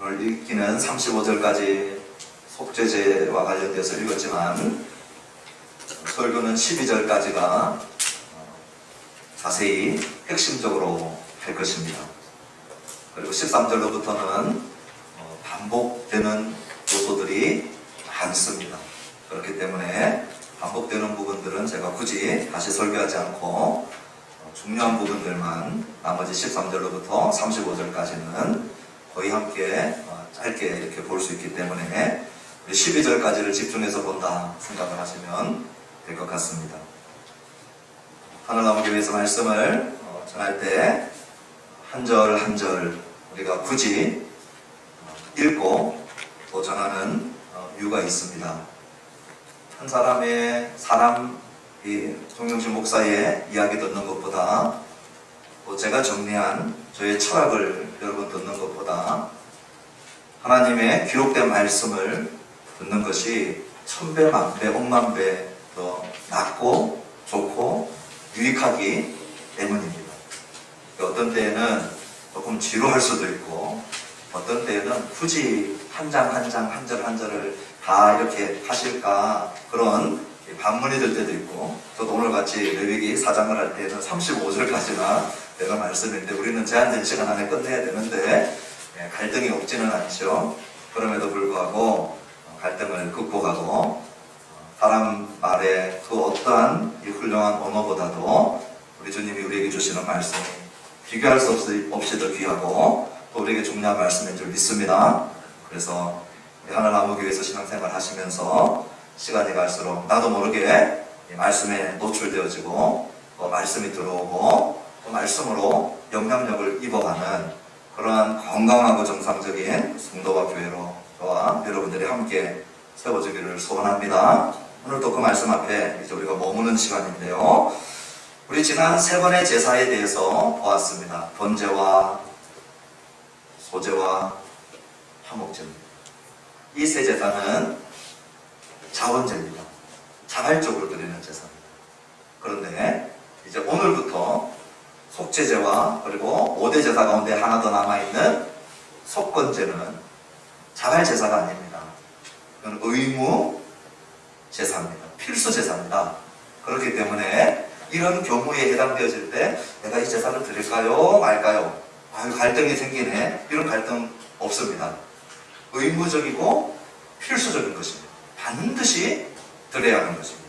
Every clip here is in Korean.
오늘 읽기는 35절까지 속죄제와 관련돼서 읽었지만 설교는 12절까지가 자세히 핵심적으로 할 것입니다. 그리고 13절로부터는 반복되는 요소들이 많습니다. 그렇기 때문에 반복되는 부분들은 제가 굳이 다시 설교하지 않고 중요한 부분들만 나머지 13절로부터 35절까지는 거의 함께 짧게 이렇게 볼 수 있기 때문에 12절까지를 집중해서 본다 생각을 하시면 될 것 같습니다. 하늘나무교회에서 말씀을 전할 때 한 절 한 절 우리가 굳이 읽고 또 전하는 이유가 있습니다. 한 사람이 정영신 목사의 이야기 듣는 것보다 또 제가 정리한 저의 철학을 여러분 듣는 것보다 하나님의 기록된 말씀을 듣는 것이 천배, 만배, 억만배 더 낫고 좋고 유익하기 때문입니다. 어떤 때에는 조금 지루할 수도 있고 어떤 때에는 굳이 한 장 한 장 한 절 한 절을 다 이렇게 하실까 그런 반문이 될 때도 있고, 저도 오늘같이 레위기 4장을 할 때는 35절까지나 내가 말씀인데 우리는 제한된 시간 안에 끝내야 되는데 갈등이 없지는 않죠. 그럼에도 불구하고 갈등을 극복하고 사람 말에 그 어떠한 이 훌륭한 언어보다도 우리 주님이 우리에게 주시는 말씀이 비교할 수 없이 더 귀하고 또 우리에게 중요한 말씀인 줄 믿습니다. 그래서 하늘나무교회에서 신앙생활 하시면서 시간이 갈수록 나도 모르게 이 말씀에 노출되어지고 또 말씀이 들어오고 또 말씀으로 영향력을 입어가는 그러한 건강하고 정상적인 성도와 교회로 저와 여러분들이 함께 세워지기를 소원합니다. 오늘도 그 말씀 앞에 이제 우리가 머무는 시간인데요. 우리 지난 3번의 제사에 대해서 보았습니다. 번제와 소제와 화목제입니다. 이 세 제사는 자원제입니다. 자발적으로 드리는 제사입니다. 그런데 이제 오늘부터 속죄제와 그리고 5대 제사 가운데 하나 더 남아있는 속건제는 자발제사가 아닙니다. 이건 의무 제사입니다. 필수 제사입니다. 그렇기 때문에 이런 경우에 해당되어질 때 내가 이 제사를 드릴까요? 말까요? 갈등이 생기네. 이런 갈등 없습니다. 의무적이고 필수적인 것입니다. 반드시 드려야 하는 것입니다.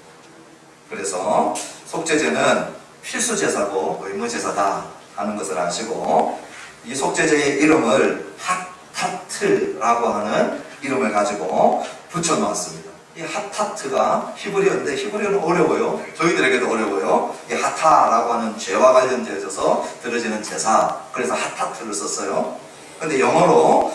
그래서 속죄제는 필수 제사고 의무 제사다 하는 것을 아시고, 이 속죄제의 이름을 핫타트라고 하는 이름을 가지고 붙여 놓았습니다. 이 핫타트가 히브리어인데 히브리어는 어려워요. 저희들에게도 어려워요. 이 핫타라고 하는 죄와 관련되어져서 드려지는 제사, 그래서 핫타트를 썼어요. 근데 영어로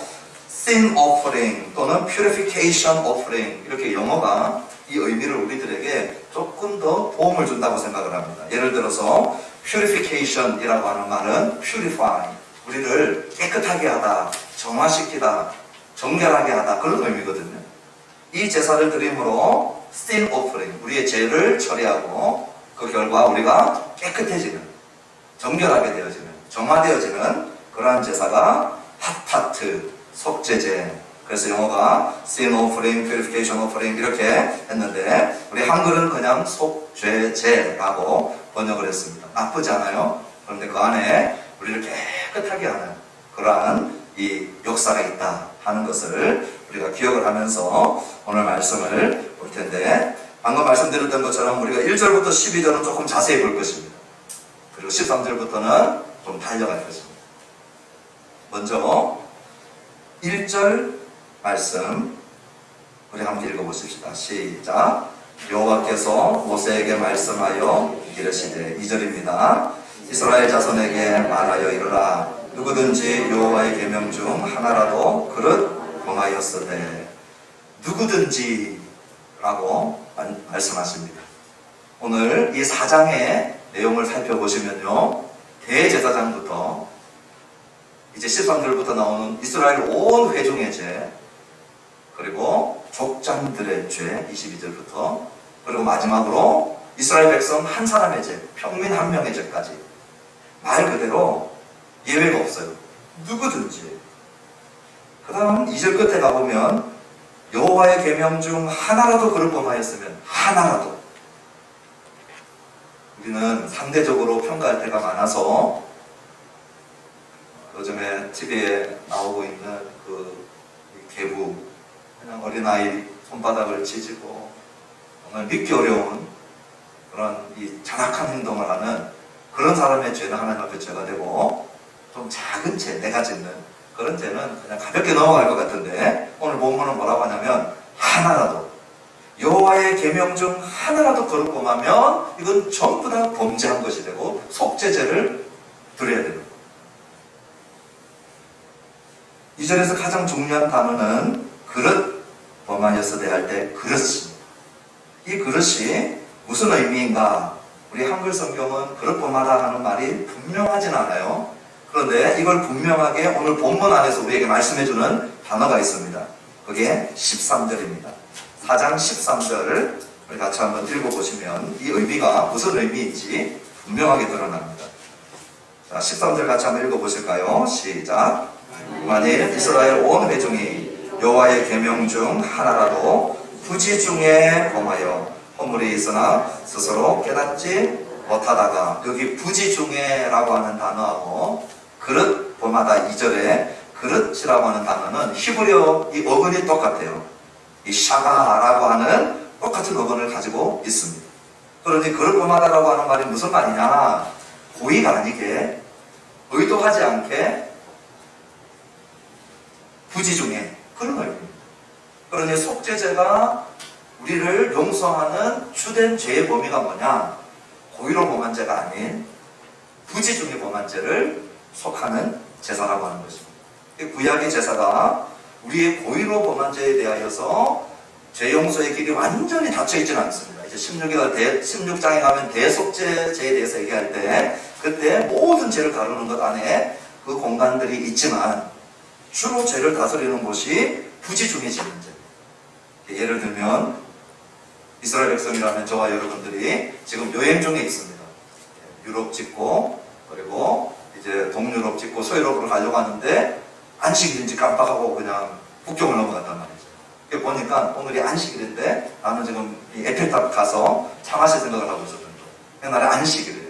sin offering 또는 purification offering, 이렇게 영어가 이 의미를 우리들에게 조금 더 도움을 준다고 생각을 합니다. 예를 들어서 purification 이라고 하는 말은 purify, 우리를 깨끗하게 하다, 정화시키다, 정결하게 하다, 그런 의미거든요. 이 제사를 드림으로 sin offering, 우리의 죄를 처리하고 그 결과 우리가 깨끗해지는, 정결하게 되어지는, 정화되어지는 그러한 제사가 핫타트, 속죄제. 그래서 영어가 sin offering, purification offering 이렇게 했는데 우리 한글은 그냥 속죄제라고 번역을 했습니다. 나쁘지 않아요. 그런데 그 안에 우리를 깨끗하게 하는 그러한 이 역사가 있다 하는 것을 우리가 기억을 하면서 오늘 말씀을 볼 텐데, 방금 말씀드렸던 것처럼 우리가 1절부터 12절은 조금 자세히 볼 것입니다. 그리고 13절부터는 좀 달려갈 것입니다. 먼저 1절 말씀 우리 함께 읽어보십시다. 시작. 여호와께서 모세에게 말씀하여 이르시되, 2절입니다. 이스라엘 자손에게 말하여 이르라. 누구든지 여호와의 계명 중 하나라도 그릇 범하였으되, 누구든지 라고 말씀하십니다. 오늘 이 4장의 내용을 살펴보시면요, 대제사장부터 이제 13절부터 나오는 이스라엘 온 회중의 죄, 그리고 족장들의 죄 22절부터, 그리고 마지막으로 이스라엘 백성 한 사람의 죄, 평민 한 명의 죄까지, 말 그대로 예외가 없어요. 누구든지 그 다음 2절 끝에 가보면 여호와의 계명 중 하나라도 그를 범하였으면, 하나라도. 우리는 상대적으로 평가할 때가 많아서 요즘에 TV에 나오고 있는 그 계부, 그냥 어린아이 손바닥을 찢고 정말 믿기 어려운 그런 이 잔악한 행동을 하는 그런 사람의 죄는 하나님 앞에 죄가 되고, 좀 작은 죄, 내가 짓는 그런 죄는 그냥 가볍게 넘어갈 것 같은데, 오늘 본문은 뭐라고 하냐면 하나라도, 여호와의 계명 중 하나라도 그를 범하면 이건 전부 다 범죄한 것이 되고 속죄죄를 드려야 됩니다. 2절에서 가장 중요한 단어는 그릇, 범하였으되 할 때 그릇입니다. 이 그릇이 무슨 의미인가? 우리 한글 성경은 그릇 범하다 하는 말이 분명하진 않아요. 그런데 이걸 분명하게 오늘 본문 안에서 우리에게 말씀해주는 단어가 있습니다. 그게 13절입니다. 4장 13절을 우리 같이 한번 읽어보시면 이 의미가 무슨 의미인지 분명하게 드러납니다. 자, 13절 같이 한번 읽어보실까요? 시작. 만일 이스라엘 온 회중이 여호와의 계명 중 하나라도 부지 중에 범하여 허물이 있으나 스스로 깨닫지 못하다가, 여기 부지 중에라고 하는 단어하고 그릇 범하다 2절에 그릇이라고 하는 단어는 히브리어 이 어근이 똑같아요. 이 샤가라고 하는 똑같은 어근을 가지고 있습니다. 그러니 그릇 범하다라고 하는 말이 무슨 말이냐? 고의가 아니게, 의도하지 않게 부지 중에, 그런 말입니다. 그러니 속죄죄가 우리를 용서하는 주된 죄의 범위가 뭐냐? 고의로 범한 죄가 아닌 부지 중에 범한 죄를 속하는 제사라고 하는 것입니다. 구약의 제사가 우리의 고의로 범한 죄에 대하여서 죄 용서의 길이 완전히 닫혀 있지는 않습니다. 이제 16장에 가면 대속죄에 대해서 얘기할 때 그때 모든 죄를 다루는 것 안에 그 공간들이 있지만, 주로 죄를 다스리는 곳이 부지 중에 짓는 죄. 예를 들면 이스라엘 백성이라면 저와 여러분들이 지금 여행 중에 있습니다. 유럽 찍고, 그리고 이제 동유럽 찍고 서유럽으로 가려가는데 안식일인지 깜빡하고 그냥 국경을 넘어갔단 말이죠. 보니까 오늘이 안식일인데 나는 지금 이 에펠탑 가서 차 마실 생각을 하고 있었던 거예요. 그날이 안식일이에요.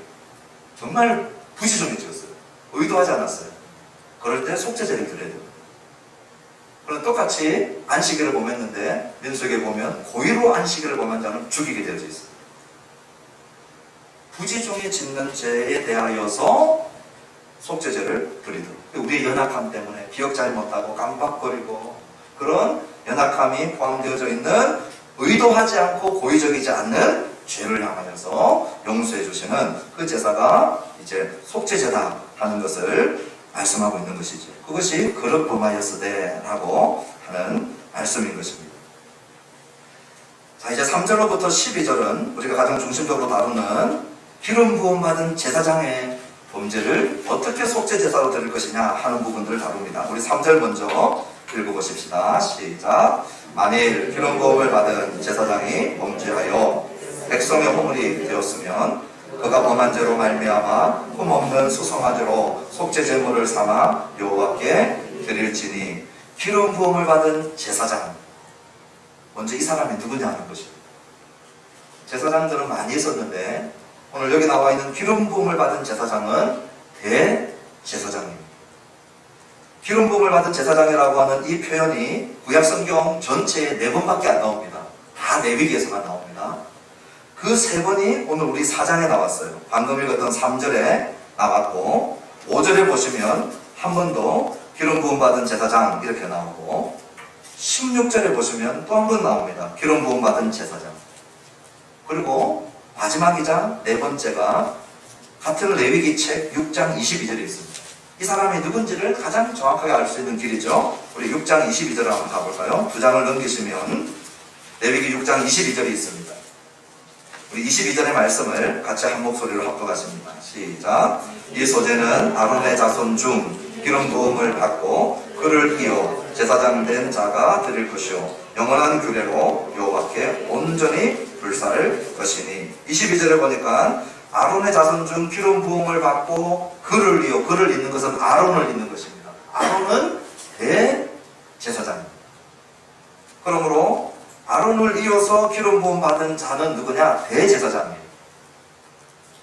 정말 부지 중에 찍었어요. 의도하지 않았어요. 그럴 때 속죄죄를 드려야 됩니다. 그럼 똑같이 안식일을 범했는데 민수기에 보면 고의로 안식일을 범한 자는 죽이게 되어져 있어요. 부지 중에 짓는 죄에 대하여서 속죄죄를 드리도록, 우리의 연약함 때문에 기억 잘 못하고 깜빡거리고 그런 연약함이 포함되어져 있는 의도하지 않고 고의적이지 않는 죄를 향하여서 용서해 주시는 그 제사가 이제 속죄제다 하는 것을 말씀하고 있는 것이죠. 그것이 그릇 범하였으되라고 하는 말씀인 것입니다. 자, 이제 3절로부터 12절은 우리가 가장 중심적으로 다루는 기름 부음 받은 제사장의 범죄를 어떻게 속죄제사로 드릴 것이냐 하는 부분들을 다룹니다. 우리 3절 먼저 읽어보십시다. 시작. 만일 기름 부음을 받은 제사장이 범죄하여 백성의 허물이 되었으면 그가 범한 죄로 말미암아 흠없는 수송아지로 속죄제물을 삼아 여호와께 드릴지니, 기름 부음을 받은 제사장, 먼저 이 사람이 누구냐 하는 것입니다. 제사장들은 많이 있었는데 오늘 여기 나와 있는 기름 부음을 받은 제사장은 대제사장입니다. 기름 부음을 받은 제사장이라고 하는 이 표현이 구약 성경 전체에 4번밖에 안 나옵니다. 다 레위기에서만 나옵니다. 그 3번이 오늘 우리 4장에 나왔어요. 방금 읽었던 3절에 나왔고, 5절에 보시면 한 번 더 기름 부음 받은 제사장 이렇게 나오고, 16절에 보시면 또 한 번 나옵니다. 기름 부음 받은 제사장. 그리고 마지막이자 4번째가 같은 레위기 책 6장 22절에 있습니다. 이 사람이 누군지를 가장 정확하게 알 수 있는 길이죠. 우리 6장 22절을 한번 가볼까요? 2장을 넘기시면 레위기 6장 22절이 있습니다. 우리 22절의 말씀을 같이 한 목소리로 합독하십니다. 시작. 이 소재는 아론의 자손 중 기름 부음을 받고 그를 이어 제사장 된 자가 드릴 것이요 영원한 규례로 여호와께 온전히 불사를 것이니. 22절에 보니까 아론의 자손 중 기름 부음을 받고 그를 이어, 그를 잇는 것은 아론을 잇는 것입니다. 아론은 제사장입니다. 그러므로 아론을 이어서 기름 부음 받은 자는 누구냐? 대제사장이에요.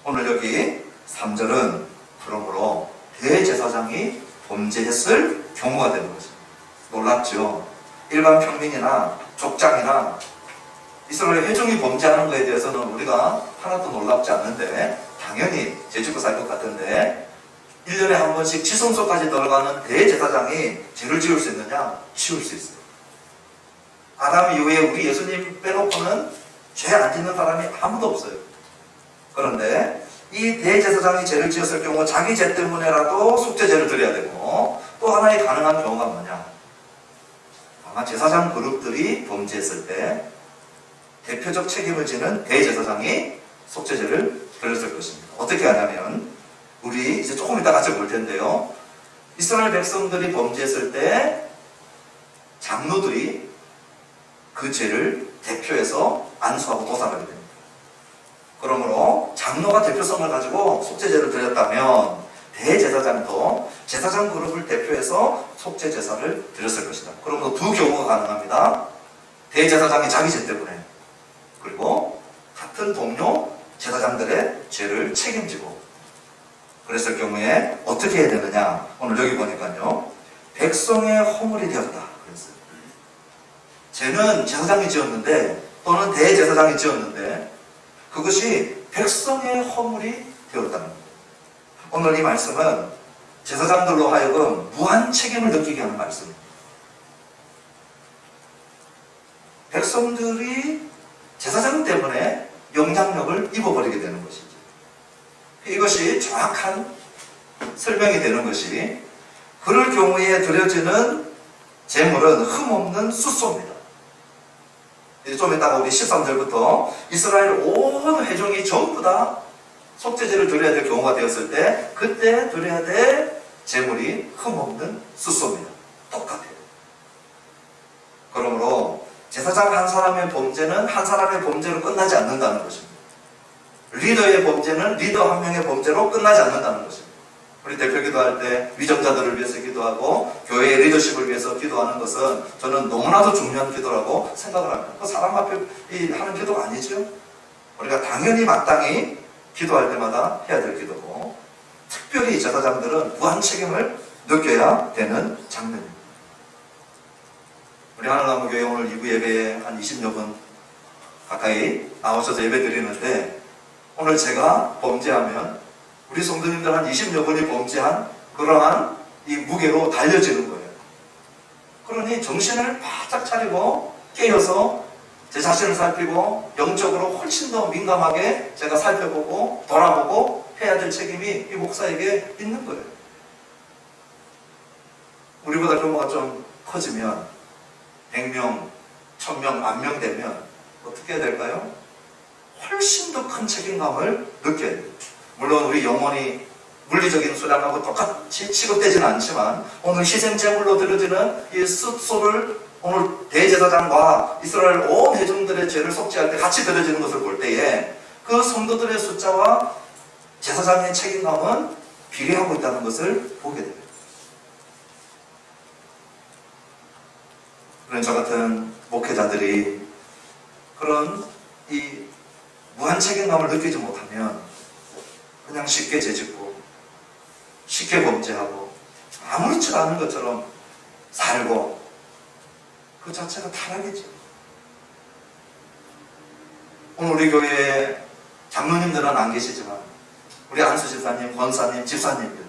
오늘 여기 3절은 그러므로 대제사장이 범죄했을 경우가 되는 것입니다. 놀랍죠? 일반 평민이나 족장이나 이스라엘 회중이 범죄하는 것에 대해서는 우리가 하나도 놀랍지 않는데 당연히 제치고 살 것 같은데 1년에 한 번씩 지성소까지 들어가는 대제사장이 죄를 지을 수 있느냐? 지을 수 있어요. 아담 이후에 우리 예수님 빼놓고는 죄 안 짓는 사람이 아무도 없어요. 그런데 이 대제사장이 죄를 지었을 경우 자기 죄 때문에라도 속죄제를 드려야 되고 또 하나의 가능한 경우가 뭐냐? 아마 제사장 그룹들이 범죄했을 때 대표적 책임을 지는 대제사장이 속죄제를 드렸을 것입니다. 어떻게 하냐면 우리 이제 조금 이따 같이 볼 텐데요. 이스라엘 백성들이 범죄했을 때 장로들이 그 죄를 대표해서 안수하고 도살하게 됩니다. 그러므로 장로가 대표성을 가지고 속죄제를 드렸다면 대제사장도 제사장 그룹을 대표해서 속죄제사를 드렸을 것이다. 그러므로 두 경우가 가능합니다. 대제사장이 자기 죄 때문에 그리고 같은 동료 제사장들의 죄를 책임지고 그랬을 경우에 어떻게 해야 되느냐? 오늘 여기 보니까요. 백성의 허물이 되었다. 그랬어요. 죄는 제사장이 지었는데 또는 대제사장이 지었는데 그것이 백성의 허물이 되었다는 겁니다. 오늘 이 말씀은 제사장들로 하여금 무한 책임을 느끼게 하는 말씀입니다. 백성들이 제사장 때문에 영향력을 입어버리게 되는 것이죠. 이것이 정확한 설명이 되는 것이 그럴 경우에 드려지는 제물은 흠없는 숫소입니다. 이제 좀 이따가 우리 13절부터 이스라엘 온 회중이 전부 다 속죄제를 드려야 될 경우가 되었을 때 그때 드려야 될 제물이 흠없는 숫소입니다. 똑같아요. 그러므로 제사장 한 사람의 범죄는 한 사람의 범죄로 끝나지 않는다는 것입니다. 리더의 범죄는 리더 한 명의 범죄로 끝나지 않는다는 것입니다. 우리 대표 기도할 때 위정자들을 위해서 기도하고 교회의 리더십을 위해서 기도하는 것은 저는 너무나도 중요한 기도라고 생각을 합니다. 그 사람 앞에 하는 기도가 아니죠. 우리가 당연히 마땅히 기도할 때마다 해야 될 기도고 특별히 제사장들은 무한 책임을 느껴야 되는 장면입니다. 우리 하늘나무교회 오늘 2부 예배에 한 20여 분 가까이 나오셔서 예배 드리는데 오늘 제가 범죄하면 우리 성도님들 한 20여 분이 범죄한 그러한 이 무게로 달려지는 거예요. 그러니 정신을 바짝 차리고 깨어서 제 자신을 살피고 영적으로 훨씬 더 민감하게 제가 살펴보고 돌아보고 해야 될 책임이 이 목사에게 있는 거예요. 우리보다 규모가 좀 커지면 100명, 1000명, 10,000명 되면 어떻게 해야 될까요? 훨씬 더 큰 책임감을 느껴야 돼요. 물론 우리 영혼이 물리적인 수량하고 똑같이 취급되지는 않지만 오늘 희생제물로 드려지는 이 숫소를 오늘 대제사장과 이스라엘 온 회중들의 죄를 속죄할 때 같이 드려지는 것을 볼 때에 그 성도들의 숫자와 제사장의 책임감은 비례하고 있다는 것을 보게 됩니다. 그런 저 같은 목회자들이 그런 이 무한 책임감을 느끼지 못하면 그냥 쉽게 죄짓고 쉽게 범죄하고 아무렇지도 않은 것처럼 살고 그 자체가 타락이죠. 오늘 우리 교회에 장로님들은 안 계시지만 우리 안수 집사님, 권사님, 집사님들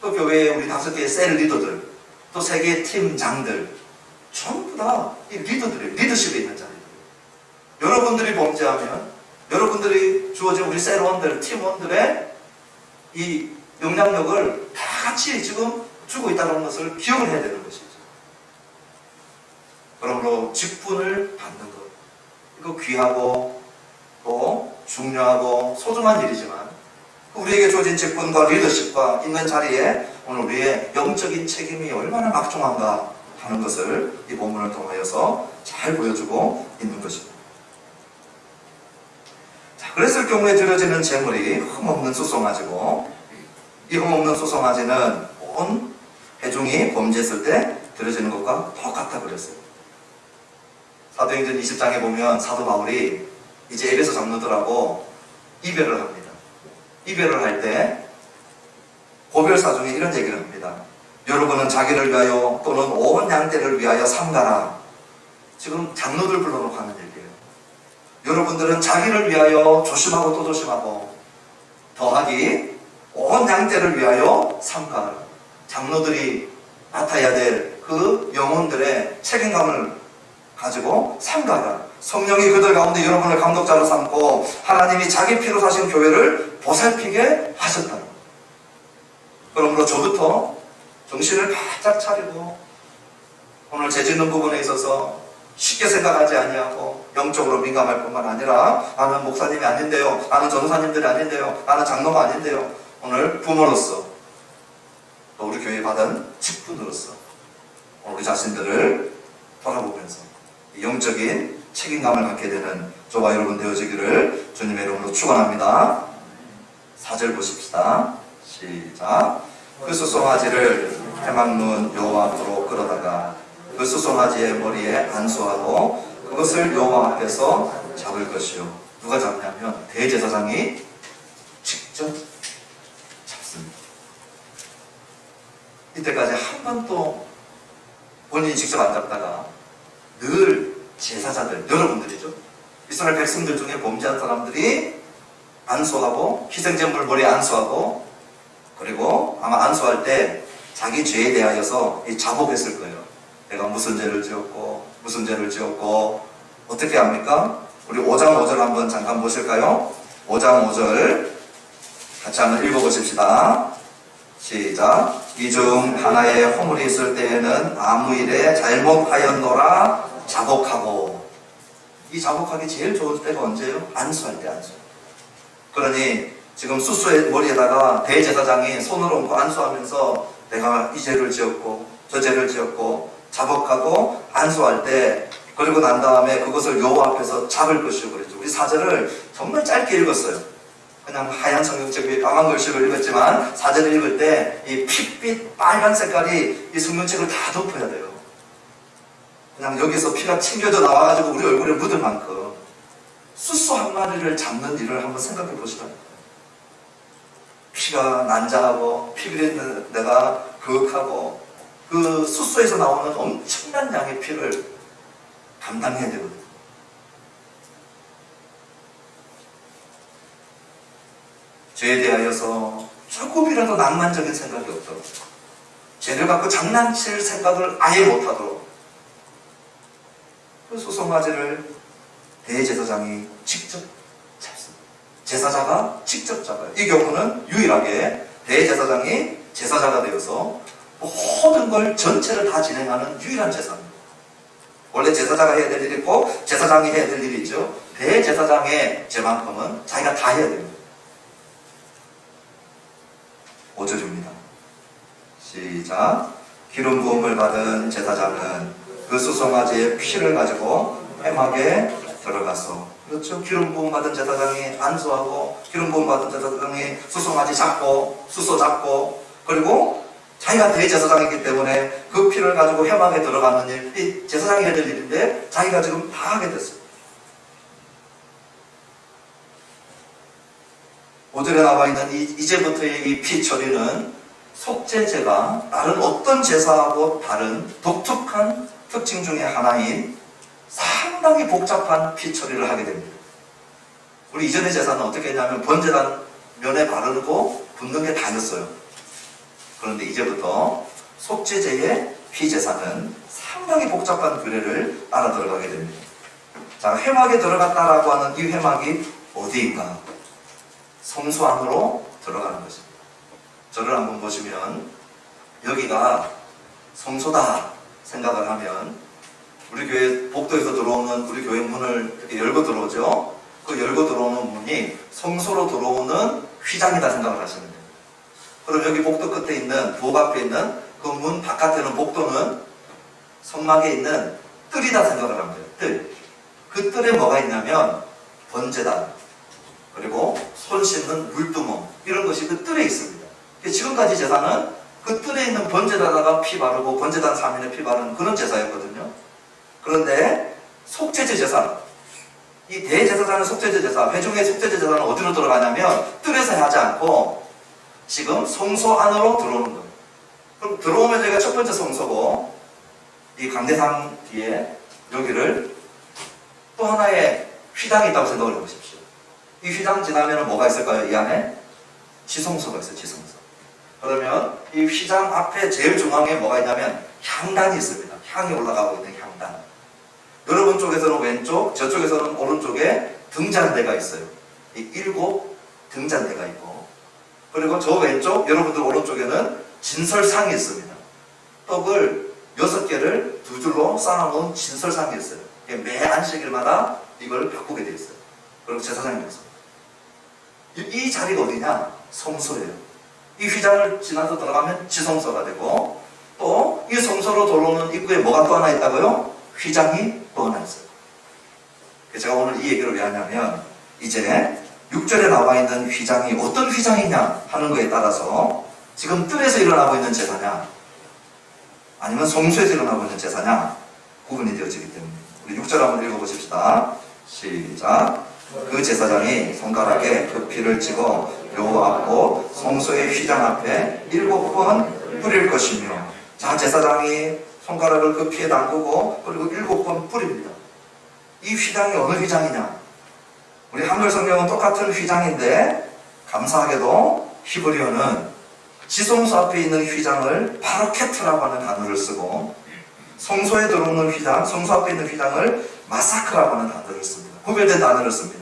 또 교회에 우리 5개의 셀 리더들 또 3개의 팀장들 전부 다 이 리더들이에요. 리더십에 있는 자리들. 여러분들이 범죄하면 여러분들이 주어진 우리 셀원들, 팀원들의 이 영향력을 다 같이 지금 주고 있다는 것을 기억을 해야 되는 것이죠. 그러므로 직분을 받는 것, 이거 귀하고 또 중요하고 소중한 일이지만 우리에게 주어진 직분과 리더십과 있는 자리에 오늘 우리의 영적인 책임이 얼마나 막중한가 하는 것을 이 본문을 통하여서 잘 보여주고 있는 것입니다. 자, 그랬을 경우에 드려지는 제물이 흠없는 숫송아지고 이 흠없는 숫송아지는 온 회중이 범죄했을 때 드려지는 것과 똑같다 그랬어요. 사도행전 20장에 보면 사도 바울이 이제 에베소 장로들하고 이별을 합니다. 이별을 할 때 고별사 중에 이런 얘기를 합니다. 여러분은 자기를 위하여 또는 온 양떼를 위하여 삼가라. 지금 장로들 불러놓고 하는 얘기예요. 여러분들은 자기를 위하여 조심하고 또 조심하고 더하기 온 양떼를 위하여 삼가라. 장로들이 맡아야 될 그 영혼들의 책임감을 가지고 삼가라. 성령이 그들 가운데 여러분을 감독자로 삼고 하나님이 자기 피로 사신 교회를 보살피게 하셨다. 그러므로 저부터 정신을 바짝 차리고 오늘 재짓는 부분에 있어서 쉽게 생각하지 아니하고 영적으로 민감할 뿐만 아니라 나는 목사님이 아닌데요, 나는 전도사님들이 아닌데요, 나는 장로가 아닌데요, 오늘 부모로서 또 우리 교회에 받은 직분으로서 우리 자신들을 돌아보면서 영적인 책임감을 갖게 되는 저와 여러분 되어지기를 주님의 이름으로 축원합니다. 4절 보십시다. 시작. 그 수송아지를 해막문 여호와 앞으로 끌어다가 그 수송아지의 머리에 안수하고 그것을 여호와 앞에서 잡을 것이요. 누가 잡냐면 대제사장이 직접 잡습니다. 이때까지 한 번도 본인이 직접 안 잡다가 늘 제사자들, 여러분들이죠. 이스라엘 백성들 중에 범죄한 사람들이 안수하고 희생제물 머리에 안수하고 그리고 아마 안수할 때 자기 죄에 대하여서 자복했을 거예요. 내가 무슨 죄를 지었고 무슨 죄를 지었고 어떻게 합니까? 우리 5장 5절 한번 잠깐 보실까요? 5장 5절 같이 한번 읽어보십시다. 시작. 이 중 하나의 허물이 있을 때에는 아무 일에 잘못하였노라 자복하고. 이 자복하기 제일 좋은 때가 언제예요? 안수할 때 안수. 그러니 지금 수수의 머리에다가 대제사장이 손을 얹고 안수하면서 내가 이 죄를 지었고 저 죄를 지었고 자복하고 안수할 때 그리고 난 다음에 그것을 여호와 앞에서 잡을 것이고 그랬죠. 우리 4절을 정말 짧게 읽었어요. 그냥 하얀 성경책 위에 까만 글씨로 읽었지만 4절을 읽을 때 이 핏빛 빨간 색깔이 이 성경책을 다 덮어야 돼요. 그냥 여기서 피가 튕겨져 나와가지고 우리 얼굴에 묻을 만큼 수수 한 마리를 잡는 일을 한번 생각해 보시라니까요. 피가 난자하고 피비린 데가 그윽하고 그 수수에서 나오는 엄청난 양의 피를 감당해야 되거든요. 죄에 대하여서 조금이라도 낭만적인 생각이 없도록 죄를 갖고 장난칠 생각을 아예 못하도록 그 수송아지를 대제사장이 직접 잡습니다. 제사자가 직접 잡아요. 이 경우는 유일하게 대제사장이 제사자가 되어서 모든 걸 전체를 다 진행하는 유일한 제사입니다. 원래 제사자가 해야 될 일이 있고 제사장이 해야 될 일이 있죠. 대제사장의 죄만큼은 자기가 다 해야 됩니다. 5절입니다. 시작. 기름 부음을 받은 제사장은 그 수송아지의 피를 가지고 회막에 들어가서, 그렇죠. 기름 부음 받은 제사장이 안수하고 기름 부음 받은 제사장이 수송아지 잡고 수소 잡고 그리고 자기가 대제사장이기 때문에 그 피를 가지고 회막에 들어가는 일, 이 제사장이 해야 될 일인데 자기가 지금 다 하게 됐어요. 5절에 나와 있는 이제부터의 이 피 처리는 속죄제가 다른 어떤 제사하고 다른 독특한 특징 중에 하나인 상당히 복잡한 피 처리를 하게 됩니다. 우리 이전의 제사는 어떻게 했냐면 번제단 면에 바르고 붓는 게 다였어요. 그런데 이제부터 속죄제의 피 제사는 상당히 복잡한 규례를 따라 들어가게 됩니다. 자, 회막에 들어갔다라고 하는 이 회막이 어디인가? 성소 안으로 들어가는 것입니다. 저를 한번 보시면 여기가 성소다 생각을 하면 우리 교회 복도에서 들어오는 우리 교회 문을 이렇게 열고 들어오죠. 그 열고 들어오는 문이 성소로 들어오는 휘장이다 생각을 하시면 됩니다. 그럼 여기 복도 끝에 있는 부엌 앞에 있는 그 문 바깥에는 복도는 성막에 있는 뜰이다 생각을 하면 돼요. 뜰. 그 뜰에 뭐가 있냐면 번제단 그리고 손 씻는 물두멍 이런 것이 그 뜰에 있습니다. 지금까지 제사는 그 뜰에 있는 번제단에다가 피 바르고 번제단 사면에 피 바르는 그런 제사였거든요. 그런데 속죄제 제사, 이 대제사장의 속죄제 제사, 회중의 속죄제 제사는 어디로 들어가냐면 뜰에서 하지 않고 지금 성소 안으로 들어오는 거예요. 그럼 들어오면 저희가 첫 번째 성소고, 이 강대상 뒤에 여기를 또 하나의 휘장이 있다고 생각을 해보십시오. 이 휘장 지나면 뭐가 있을까요? 이 안에 지성소가 있어요. 지성소. 그러면 이 휘장 앞에 제일 중앙에 뭐가 있냐면 향단이 있습니다. 향이 올라가고 있는 향단. 여러분 쪽에서는 왼쪽, 저쪽에서는 오른쪽에 등잔대가 있어요. 이 7 등잔대가 있고, 그리고 저 왼쪽, 여러분들 오른쪽에는 진설상이 있습니다. 떡을 6개를 2줄로 쌓아놓은 진설상이 있어요. 매 안식일마다 이걸 바꾸게 되어 있어요. 그리고 제사장이 있습니다. 이 자리가 어디냐? 성소예요. 이 휘장을 지나서 들어가면 지성소가 되고, 또 이 성소로 들어오는 입구에 뭐가 또 하나 있다고요? 휘장이 또 하나 있어요. 제가 오늘 이 얘기를 왜 하냐면, 이제 6절에 나와 있는 휘장이 어떤 휘장이냐 하는 거에 따라서 지금 뜰에서 일어나고 있는 제사냐 아니면 성소에서 일어나고 있는 제사냐 구분이 되어지기 때문에, 우리 6절 한번 읽어보십시다. 시작. 그 제사장이 손가락에 그 피를 찍어 요 앞고 성소의 휘장 앞에 7번 뿌릴 것이며, 자, 제사장이 손가락을 그 피에 담그고 그리고 7번 뿌립니다. 이 휘장이 어느 휘장이냐? 우리 한글 성경은 똑같은 휘장인데 감사하게도 히브리어는 지성소 앞에 있는 휘장을 바로케트라고 하는 단어를 쓰고, 성소에 들어오는 휘장, 성소 앞에 있는 휘장을 마사크라고 하는 단어를 씁니다. 구별된 단어를 씁니다.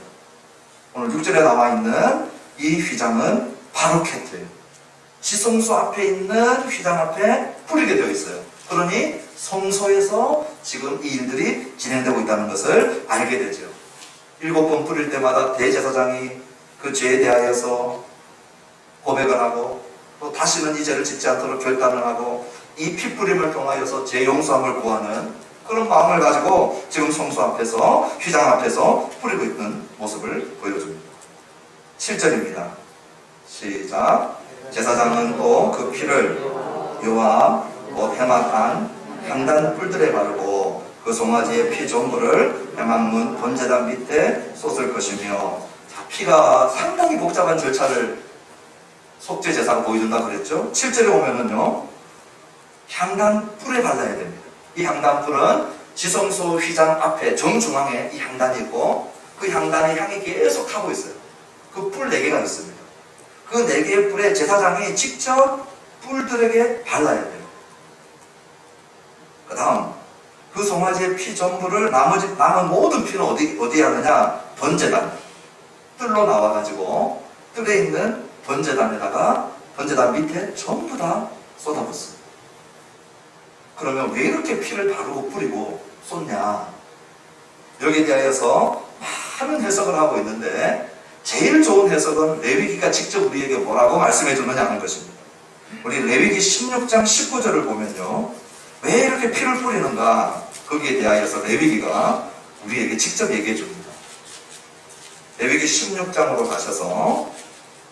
오늘 6절에 나와 있는 이 휘장은 바로케트예요. 지성소 앞에 있는 휘장 앞에 뿌리게 되어 있어요. 그러니 성소에서 지금 이 일들이 진행되고 있다는 것을 알게 되죠. 7번 뿌릴 때마다 대제사장이 그 죄에 대하여서 고백을 하고, 또 다시는 이 죄를 짓지 않도록 결단을 하고, 이 피 뿌림을 통하여서 죄 용서함을 구하는 그런 마음을 가지고 지금 성소 앞에서, 휘장 앞에서 뿌리고 있는 모습을 보여줍니다. 7절입니다. 시작. 제사장은 또 그 피를 요와 해막한 향단 뿔들에 바르고 그 송아지의 피 전부를 해막문 번제단 밑에 쏟을 것이며, 자, 피가 상당히 복잡한 절차를 속죄 제사가 보여준다 그랬죠. 7절에 오면은요, 향단 뿔에 발라야 됩니다. 이 향단 뿔은 지성소 휘장 앞에 정중앙에 이 향단이 있고, 그 향단의 향이 계속 타고 있어요. 그 뿔 4개가 있습니다. 그 4개의 뿔에 제사장이 직접 뿔들에게 발라야 돼요. 그 다음 그 송아지의 피 전부를 남은 모든 피는 어디에 하느냐? 번제단, 뜰로 나와가지고 뜰에 있는 번제단에다가 번제단 밑에 전부 다 쏟아붓습니다. 그러면 왜 이렇게 피를 바르고 뿌리고 쏟냐? 여기에 대하여서 많은 해석을 하고 있는데, 제일 좋은 해석은 레위기가 직접 우리에게 뭐라고 말씀해 주느냐 하는 것입니다. 우리 레위기 16장 19절을 보면요, 왜 이렇게 피를 뿌리는가, 거기에 대하여서 레위기가 우리에게 직접 얘기해 줍니다. 레위기 16장으로 가셔서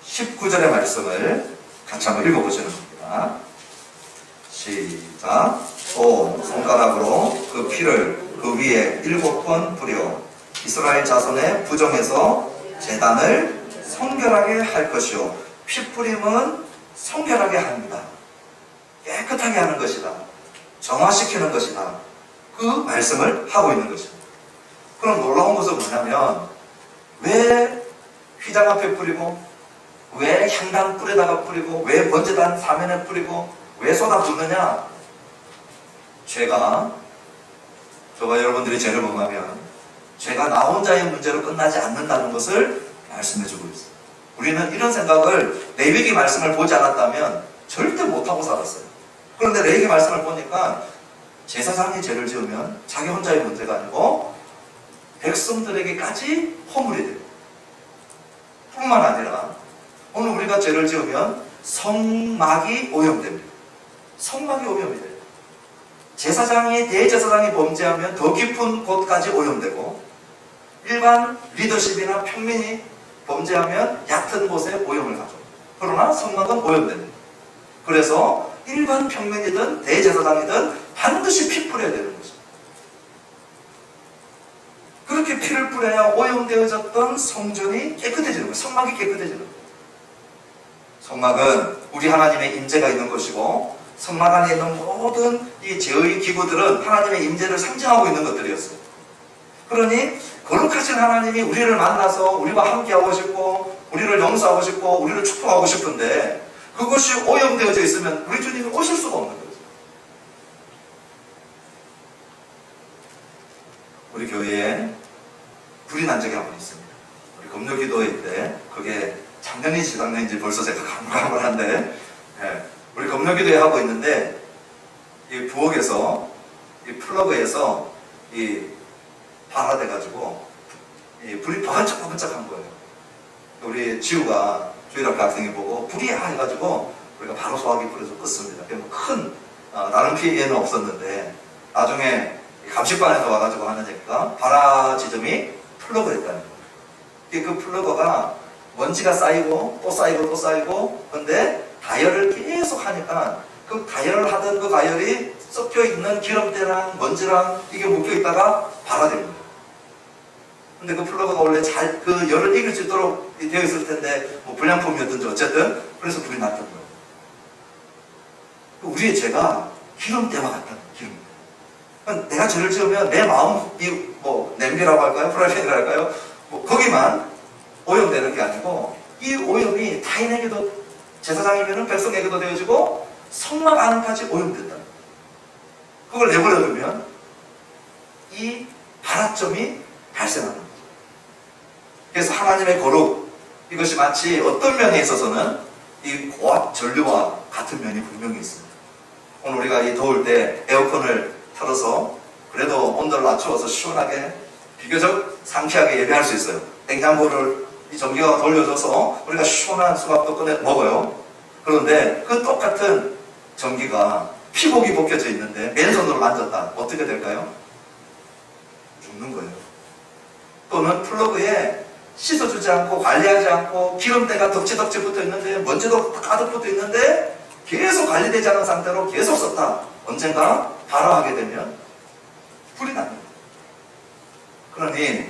19절의 말씀을 같이 한번 읽어보시는 겁니다. 시작. 또 손가락으로 그 피를 그 위에 7번 뿌려 이스라엘 자손의 부정에서 제단을 성결하게 할 것이요. 피 뿌림은 성결하게 합니다. 깨끗하게 하는 것이다. 정화시키는 것이다. 그 말씀을 하고 있는 것입니다. 그럼 놀라운 것은 뭐냐면, 왜 휘장 앞에 뿌리고, 왜 향단 뿔에다가 뿌리고, 왜 번제단 사면에 뿌리고, 왜 쏟아붓느냐? 저와 여러분들이 죄를 범하면 죄가 나 혼자의 문제로 끝나지 않는다는 것을 말씀해주고 있어요. 우리는 이런 생각을 레위기 말씀을 보지 않았다면 절대 못하고 살았어요. 그런데 레위기 말씀을 보니까 제사장이 죄를 지으면 자기 혼자의 문제가 아니고 백성들에게까지 허물이 돼요. 뿐만 아니라 오늘 우리가 죄를 지으면 성막이 오염됩니다. 성막이 오염이 돼요. 제사장이, 대제사장이 범죄하면 더 깊은 곳까지 오염되고, 일반 리더십이나 평민이 범죄하면 얕은 곳에 오염을 가죠. 그러나 성막은 오염됩니다. 그래서 일반 평민이든 대제사장이든 반드시 피 뿌려야 되는 것입니다. 그렇게 피를 뿌려야 오염되어졌던 성전이 깨끗해지는 거예요. 성막이 깨끗해지는 거예요. 성막은 우리 하나님의 임재가 있는 것이고 성막 안에 있는 모든 이 제의 기구들은 하나님의 임재를 상징하고 있는 것들이었어요. 그러니 거룩하신 하나님이 우리를 만나서 우리와 함께하고 싶고 우리를 용서하고 싶고 우리를 축복하고 싶은데 그것이 오염되어져 있으면 우리 주님이 오실 수가 없는 거죠. 우리 교회에 불이 난 적이 한 번 있습니다. 우리 금요기도회 때 그게 작년인지 재작년인지 벌써 제가 가물가물한데 우리 금요기도회 하고 있는데 이 부엌에서 이 플러그에서 이 발화돼가지고 이 불이 번쩍번쩍한 거예요. 우리 지우가 주일학교 학생이 보고 불이야 해가지고 우리가 바로 소화기 불에서 껐습니다. 큰 다른 피해는 없었는데 나중에 감식반에서 와가지고 하는 얘기가 발화 지점이 플러그였다는 거예요. 그 플러그가 먼지가 쌓이고 또 쌓이고 또 쌓이고 근데 가열을 계속 하니까 그 가열을 하던 그 가열이 섞여 있는 기름때랑 먼지랑 이게 묶여 있다가 발화된 거예요. 근데 그 플러그가 원래 잘 그 열을 이길 수 있도록 되어 있을 텐데 뭐 불량품이었든지 어쨌든 그래서 불이 났던 거예요. 우리의 죄가 기름때와 같다는 거예요. 기름. 그러니까 내가 죄를 지으면 내 마음이 뭐 냄비라고 할까요? 프라이팬이라고 할까요? 뭐 거기만 오염되는 게 아니고 이 오염이 타인에게도 제사장이면 백성에게도 되어지고 성막 안까지 오염된다. 그걸 내버려두면 이 발화점이 발생하는 거죠. 그래서 하나님의 거룩 이것이 마치 어떤 면에 있어서는 이 고압 전류와 같은 면이 분명히 있습니다. 오늘 우리가 이 더울 때 에어컨을 틀어서 그래도 온도를 낮추어서 시원하게 비교적 상쾌하게 예배할 수 있어요. 냉장고를 이 전기가 돌려줘서 우리가 시원한 수박도 꺼내 먹어요. 그런데 그 똑같은 전기가 피복이 벗겨져 있는데 맨손으로 만졌다. 어떻게 될까요? 죽는 거예요. 또는 플러그에 씻어주지 않고 관리하지 않고 기름때가 덕지덕지 붙어 있는데 먼지도 가득 붙어 있는데 계속 관리되지 않은 상태로 계속 썼다. 언젠가 발화하게 되면 불이 납니다. 그러니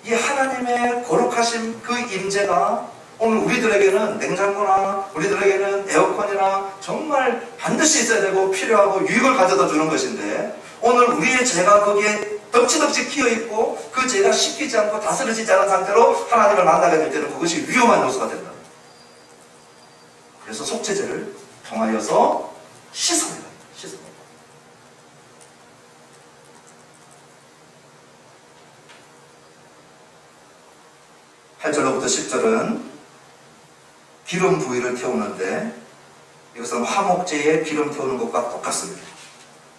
이 하나님의 거룩하신 그 임재가 오늘 우리들에게는 냉장고나 우리들에게는 에어컨이나 정말 반드시 있어야 되고 필요하고 유익을 가져다 주는 것인데 오늘 우리의 죄가 거기에 덕지덕지 끼어있고 그 죄가 씻기지 않고 다스려지지 않은 상태로 하나님을 만나게 될 때는 그것이 위험한 요소가 된다. 그래서 속죄제를 통하여서 씻어내라. 씻어내라. 8절로부터 10절은 기름 부위를 태우는데 이것은 화목제에 기름 태우는 것과 똑같습니다.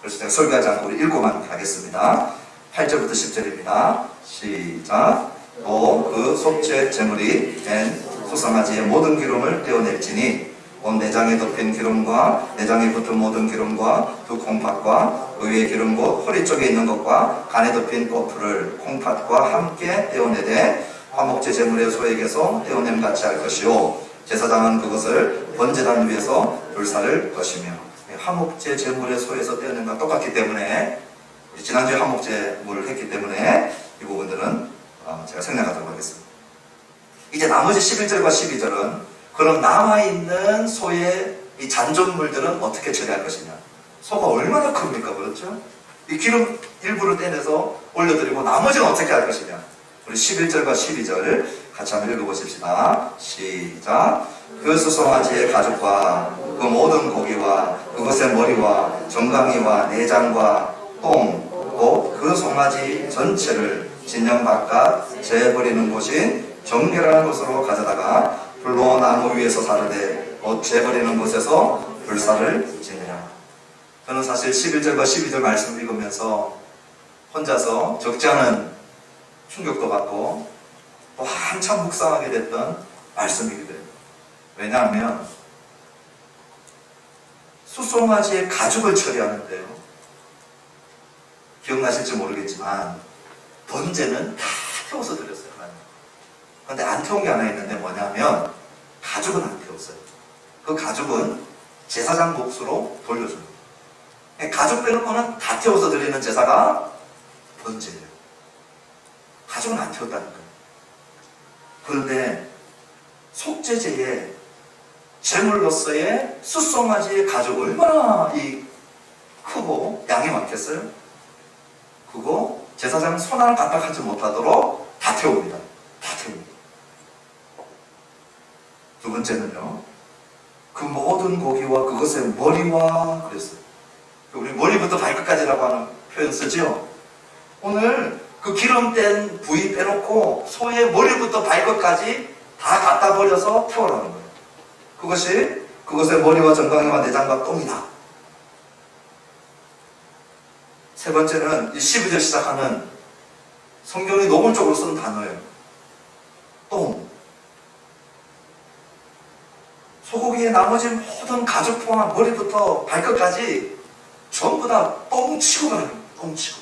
그래서 제가 설교하지 않고 우리 읽고만 가겠습니다. 8절부터 10절입니다. 시작. 또 그 속죄 제물이 된 소상아지의 모든 기름을 떼어낼지니 온 내장에 덮인 기름과 내장에 붙은 모든 기름과 두 콩팥과 그 위에 기름 곧 허리 쪽에 있는 것과 간에 덮인 꼬풀을 콩팥과 함께 떼어내되 화목제 제물의 소에게서 떼어냄 같이 할 것이요 제사장은 그것을 번제단 위에서 불사를 것이며 화목제 제물의 소에서 떼어낸 것과 똑같기 때문에 지난주에 화목제물을 했기 때문에 이 부분들은 제가 생략하도록 하겠습니다. 이제 나머지 11절과 12절은 그럼 남아있는 소의 이 잔존물들은 어떻게 처리할 것이냐. 소가 얼마나 큽니까? 그렇죠? 이 기름 일부를 떼내서 올려드리고 나머지는 어떻게 할 것이냐. 우리 11절과 12절 같이 한번 읽어보십시다. 시작. 그 수송아지의 가죽과 그 모든 고기와 그것의 머리와 정강이와 내장과 똥 곧 그 송아지 전체를 진영 바깥 재버리는 곳인 정결한 곳으로 가져다가 불로 나무 위에서 사르되 곧 재버리는 곳에서 불사를 지내라. 저는 사실 11절과 12절 말씀 읽으면서 혼자서 적지 않은 충격도 받고 또 한참 묵상하게 됐던 말씀이기도 해요. 왜냐하면 수송아지의 가죽을 처리하는데요. 기억나실지 모르겠지만 번제는 다 태워서 드렸어요. 그런데 안 태운 게 하나 있는데 뭐냐면 가죽은 안 태웠어요. 그 가죽은 제사장 몫으로 돌려줍니다. 가족 빼놓고는 다 태워서 드리는 제사가 번제예요. 가족은 안 태웠다는 거예요. 그런데 속죄제에 제물로서의 숫송아지의 가족 얼마나 크고 양이 많겠어요? 그거 제사장 손 하나 까딱하지 못하도록 다 태웁니다. 다 태웁니다. 두 번째는요, 그 모든 고기와 그것의 머리와 그랬어요. 우리 머리부터 발끝까지라고 하는 표현 쓰죠. 오늘 그 기름 뗀 부위 빼놓고 소의 머리부터 발끝까지 다 갖다 버려서 태우라는 거예요. 그것의 머리와 정강이와 내장과 똥이다. 세 번째는 12절 시작하는 성경이 노골적으로 쓴 단어예요. 똥. 소고기의 나머지 모든 가죽 포함 머리부터 발끝까지 전부 다 똥치고 가는 거예요. 똥치고.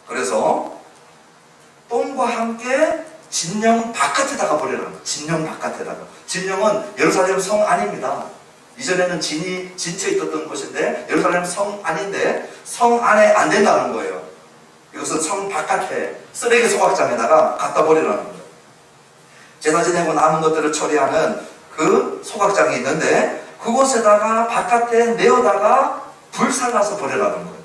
그래서 똥과 함께 진영 바깥에다가 버리라는 거예요. 진영 바깥에다가. 진영은 예루살렘 성 안입니다. 이전에는 진처에 있었던 곳인데 예루살렘 성 안인데 성 안에 안 된다는 거예요. 이것은 성 바깥에 쓰레기 소각장에다가 갖다 버리라는 거예요. 제사 지내고 남은 것들을 처리하는 그 소각장이 있는데 그곳에다가 바깥에 내어다가 불살라서 버리라는 거예요.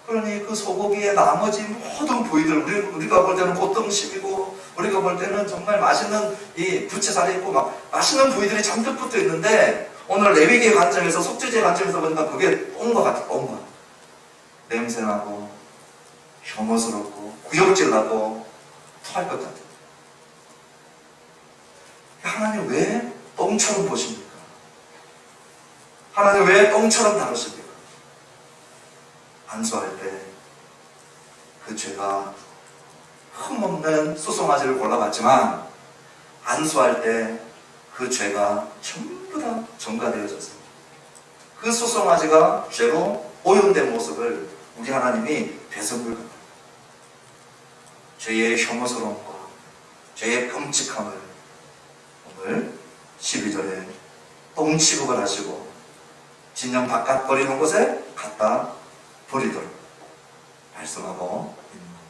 그러니 그 소고기의 나머지 모든 부위들, 우리가 볼 때는 꽃등심이고 우리가 볼 때는 정말 맛있는 이 부채살이 있고 막 맛있는 부위들이 잔뜩 붙어 있는데 오늘 레위기의 관점에서, 속죄제의 관점에서 보니까 그게 똥과 같아. 똥과 냄새나고 혐오스럽고 구역질나고 토할 것 같아. 하나님 왜 똥처럼 보십니까? 하나님 왜 똥처럼 다루십니까? 안수할 때 그 죄가 흠없는 수송아지를 골라봤지만 안수할 때 그 죄가 전부 다 전가되어졌습니다. 그 수송아지가 죄로 오염된 모습을 우리 하나님이 배설물 같아요. 죄의 혐오스러움과 죄의 끔찍함을 오늘 12절에 똥치국을 하시고 진영 바깥 버리는 곳에 갖다 버리도록 말씀하고 있는 겁니다.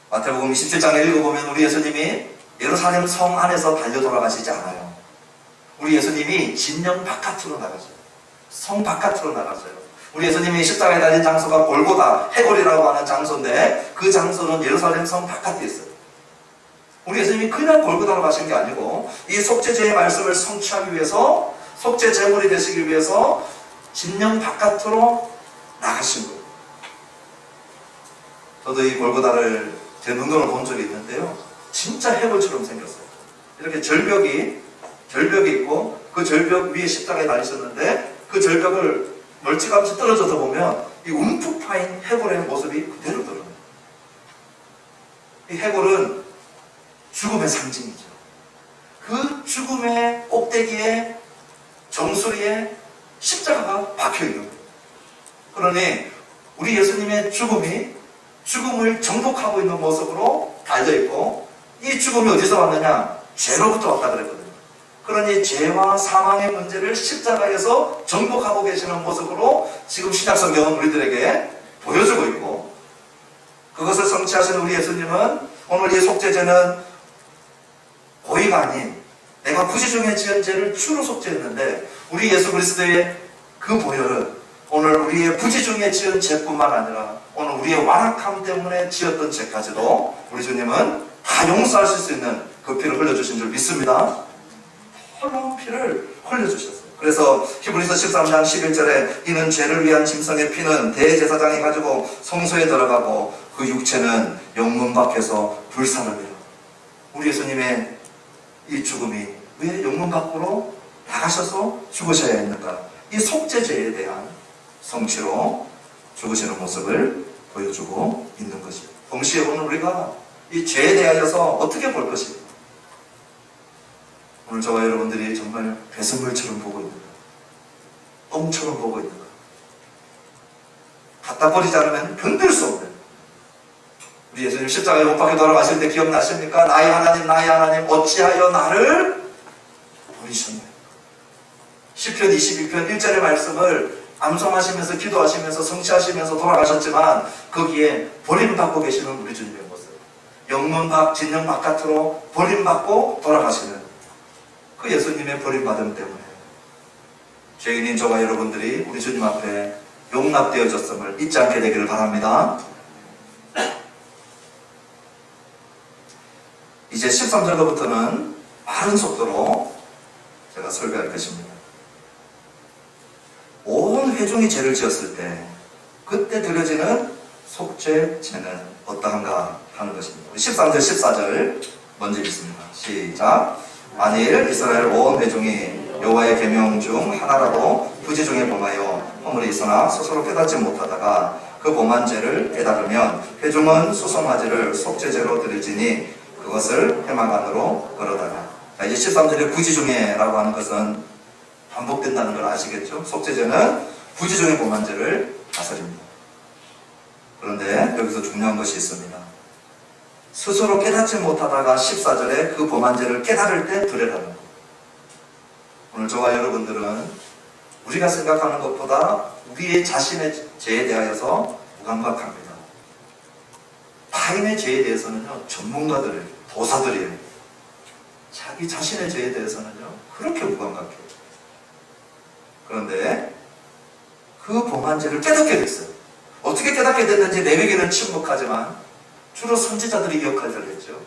마태복음 27장에 읽어보면 우리 예수님이 예루살렘 성 안에서 달려 돌아가시지 않아요. 우리 예수님이 진영 바깥으로 나가셔요. 성 바깥으로 나가셔요. 우리 예수님이 십자가에 달린 장소가 골고다 해골이라고 하는 장소인데 그 장소는 예루살렘 성 바깥에 있어요. 우리 예수님이 그냥 골고다로 가신 게 아니고 이 속죄제의 말씀을 성취하기 위해서, 속죄 제물이 되시기 위해서 진영 바깥으로 나가신 거예요. 저도 이 골고다를 제 눈으로 본 적이 있는데요, 진짜 해골처럼 생겼어요. 이렇게 절벽이 있고 그 절벽 위에 십자가에 달리셨는데 그 절벽을 멀찌감치 떨어져서 보면 이 움푹 파인 해골의 모습이 그대로 드러나요. 이 해골은 죽음의 상징이죠. 그 죽음의 꼭대기에 정수리에 십자가가 박혀있는 거예요. 그러니 우리 예수님의 죽음을 정복하고 있는 모습으로 달려있고, 이 죽음이 어디서 왔느냐? 죄로부터 왔다 그랬거든요. 그러니 죄와 사망의 문제를 십자가에서 정복하고 계시는 모습으로 지금 신약성경은 우리들에게 보여주고 있고, 그것을 성취하신 우리 예수님은 오늘 이 속죄제는 고의가 아닌 내가 부지 중에 지은 죄를 주로 속죄했는데, 우리 예수 그리스도의 그 보혈은 오늘 우리의 부지 중에 지은 죄뿐만 아니라 오늘 우리의 완악함 때문에 지었던 죄까지도 우리 주님은 다 용서하실 수 있는 그 피를 흘려주신 줄 믿습니다. 헐렁 피를 흘려주셨어요. 그래서 히브리서 13장 11절에 이는 죄를 위한 짐승의 피는 대제사장이 가지고 성소에 들어가고 그 육체는 영문 밖에서 불사르리라. 우리 예수님의 이 죽음이 왜 영문 밖으로 나가셔서 죽으셔야 했는가? 이 속죄죄에 대한 성취로 죽으시는 모습을 보여주고 있는 것이에요. 동시에 오늘 우리가 이 죄에 대하여서 어떻게 볼 것인가? 오늘 저와 여러분들이 정말 배설물처럼 보고 있는가? 똥처럼 보고 있는가? 갖다 버리지 않으면 견딜 수 없는, 우리 예수님 십자가에 못 박혀 돌아가실 때 기억나십니까? 나의 하나님 어찌하여 나를 버리셨나요? 시편 22편 1절의 말씀을 암송하시면서 기도하시면서 성취하시면서 돌아가셨지만 거기에 버림받고 계시는 우리 주님의 모습, 영문 밖 진영 바깥으로 버림받고 돌아가시는 그 예수님의 버림받음 때문에 죄인인 저와 여러분들이 우리 주님 앞에 용납되어졌음을 잊지 않게 되기를 바랍니다. 이제 13절로부터는 빠른 속도로 제가 설교할 것입니다. 온 회중이 죄를 지었을 때 그때 드려지는 속죄제는 어떠한가 하는 것입니다. 13절 14절 먼저 읽습니다. 시작. 만일 이스라엘 온 회중이 여호와의 계명 중 하나라도 부지 중에 범하여 허물이 있으나 스스로 깨닫지 못하다가 그 범한 죄를 깨달으면 회중은 수송아지를 속죄제로 드릴지니 그것을 해마간으로 걸어다가. 자, 이제 13절에 부지 중에라고 하는 것은 반복된다는 걸 아시겠죠? 속죄제는 부지 중에 범한 죄를 다스립니다. 그런데 여기서 중요한 것이 있습니다. 스스로 깨닫지 못하다가 14절에 그 범한 죄를 깨달을 때 드리라는 것. 오늘 저와 여러분들은 우리가 생각하는 것보다 우리의 자신의 죄에 대하여서 무감각합니다. 타인의 죄에 대해서는요, 전문가들이에요. 도사들이에요. 자기 자신의 죄에 대해서는요, 그렇게 무감각해요. 그런데 그 범한 죄를 깨닫게 됐어요. 어떻게 깨닫게 됐는지 레위기는 침묵하지만 주로 선지자들이 이 역할을 했죠.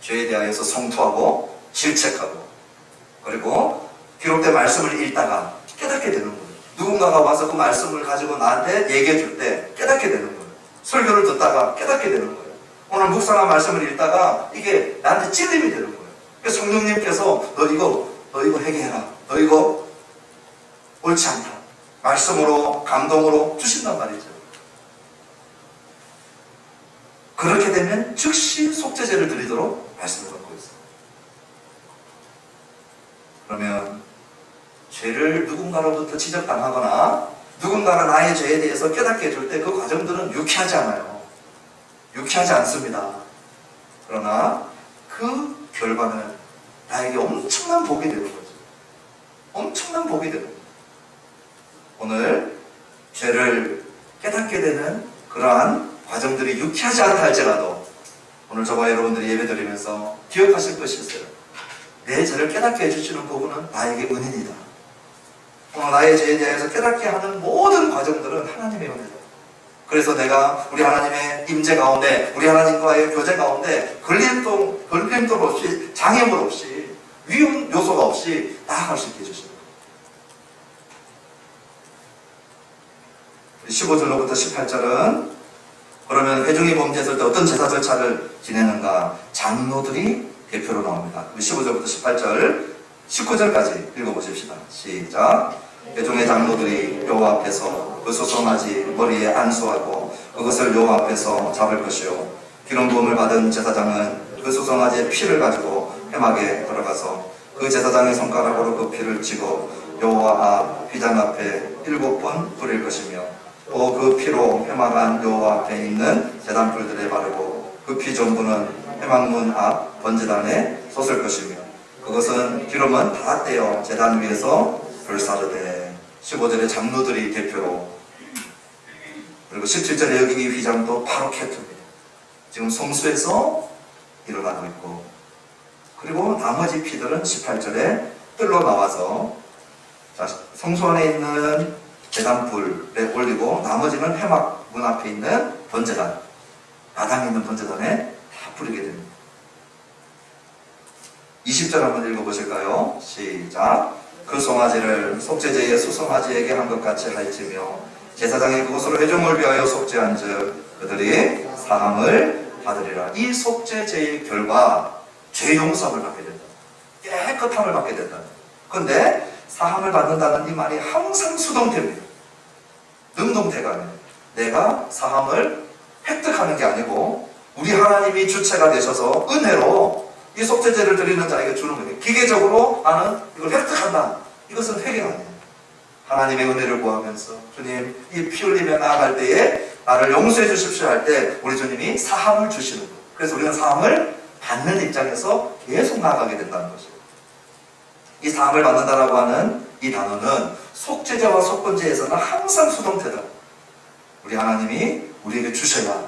죄에 대하여서 성토하고 질책하고 그리고 기록된 말씀을 읽다가 깨닫게 되는 거예요. 누군가가 와서 그 말씀을 가지고 나한테 얘기해 줄 때 깨닫게 되는 거예요. 설교를 듣다가 깨닫게 되는 거예요. 오늘 묵상한 말씀을 읽다가 이게 나한테 찔림이 되는 거예요. 그래서 성령님께서 너 이거 회개해라. 너 이거 옳지 않다. 말씀으로 감동으로 주신단 말이죠. 그렇게 되면 즉시 속죄제를 드리도록 말씀을 받고 있어요. 그러면 죄를 누군가로부터 지적당하거나 누군가가 나의 죄에 대해서 깨닫게 해줄 때 그 과정들은 유쾌하지 않아요. 유쾌하지 않습니다. 그러나 그 결과는 나에게 엄청난 복이 되는 거죠. 엄청난 복이 되는 거죠. 오늘 죄를 깨닫게 되는 그러한 과정들이 유쾌하지 않다 할지라도 오늘 저와 여러분들이 예배드리면서 기억하실 것이 있어요. 내 죄를 깨닫게 해주시는 부분은 나에게 은인이다. 오늘 나의 죄에 대해서 깨닫게 하는 모든 과정들은 하나님의 은혜다. 그래서 내가 우리 하나님의 임재 가운데 우리 하나님과의 교제 가운데 걸림돌 없이 장애물 없이 위험 요소가 없이 나아갈 수 있게 해주십니다. 15절로부터 18절은 그러면 회중이 범죄했을 때 어떤 제사 절차를 지내는가 장로들이 대표로 나옵니다. 15절부터 18절 19절까지 읽어보십시다. 시작. 회중의 장로들이 여호와 앞에서 그 수송아지 머리에 안수하고 그것을 여호와 앞에서 잡을 것이요 기름 부음을 받은 제사장은 그 수송아지의 피를 가지고 회막에 들어가서 그 제사장의 손가락으로 그 피를 치고 여호와 앞 휘장 앞에 7번 뿌릴 것이며 또 그 피로 회막 안 여호와 앞에 있는 제단불들에 바르고 그 피 전부는 회막문 앞 번제단에 쏟을 것이며 그것은 기름은 다 떼어 제단 위에서 불사르되. 15절에 장로들이 대표로 그리고 17절에 여기 이 휘장도 바로 캐트입니다. 지금 성수에서 일어나고 있고 그리고 나머지 피들은 18절에 뜰로 나와서 성수 안에 있는 제단불에 올리고 나머지는 회막 문 앞에 있는 번제단 마당에 있는 번제단에 다 뿌리게 됩니다. 20절 한번 읽어보실까요? 시작. 그 송아지를 속죄제의 수송아지에게 한 것 같이 할지며 제사장이 그것으로 회중을 위하여 속죄한 즉 그들이 사함을 받으리라. 이 속죄제의 결과 죄 용서를 받게 된다. 깨끗함을 받게 된다. 그런데 사함을 받는다는 이 말이 항상 수동태입니다. 능동태가 아니에요. 내가 사함을 획득하는 게 아니고 우리 하나님이 주체가 되셔서 은혜로 이 속죄제를 드리는 자에게 주는 거예요. 기계적으로 나는 이걸 획득한다. 이것은 회개가 아니에요. 하나님의 은혜를 구하면서 주님 이 피 흘리며 나아갈 때에 나를 용서해 주십시오 할 때 우리 주님이 사함을 주시는 거예요. 그래서 우리는 사함을 받는 입장에서 계속 나아가게 된다는 것이에요. 이 사함을 받는다라고 하는 이 단어는 속죄제와 속건제에서는 항상 수동태다. 우리 하나님이 우리에게 주셔야